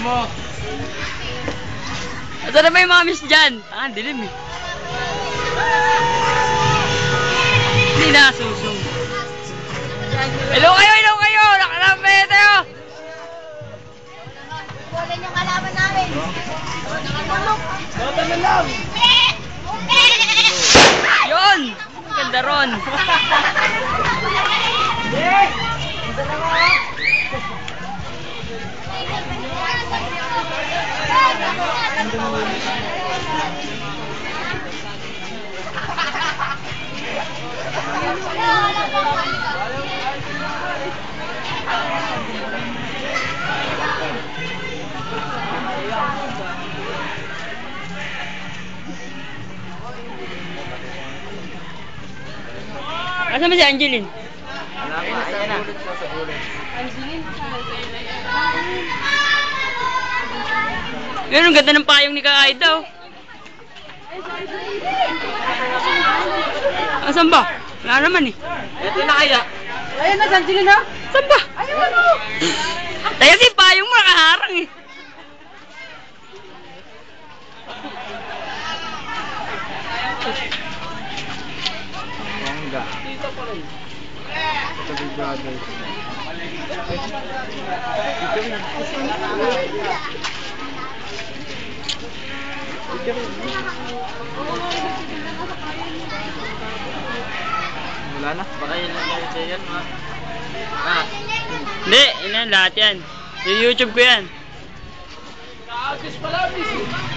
mo. Ito na ba yung mga miss dyan? Ah, dilim eh. Hindi na susong. Hello kayo, hello kayo! Nakalapit tayo! Wala niyong kalaban namin. Bota na lang! Yun! Ganda ron. Asan ba si Angeline? Ayan na. Yun, ang ganda ng payong ni Kakaid daw. Asan ba? Wala naman eh. Ito na kaya. Ayun na, Angeline na. Saan ba? Ayun na. Tayo si payong mo nakaharang eh. Mangga. Ito Big Brother. Wala na. Baka yun lang yan, ha? Ah. Hindi, yun yan, lahat yan. Sa YouTube ko yan. Kaagis pala, miss.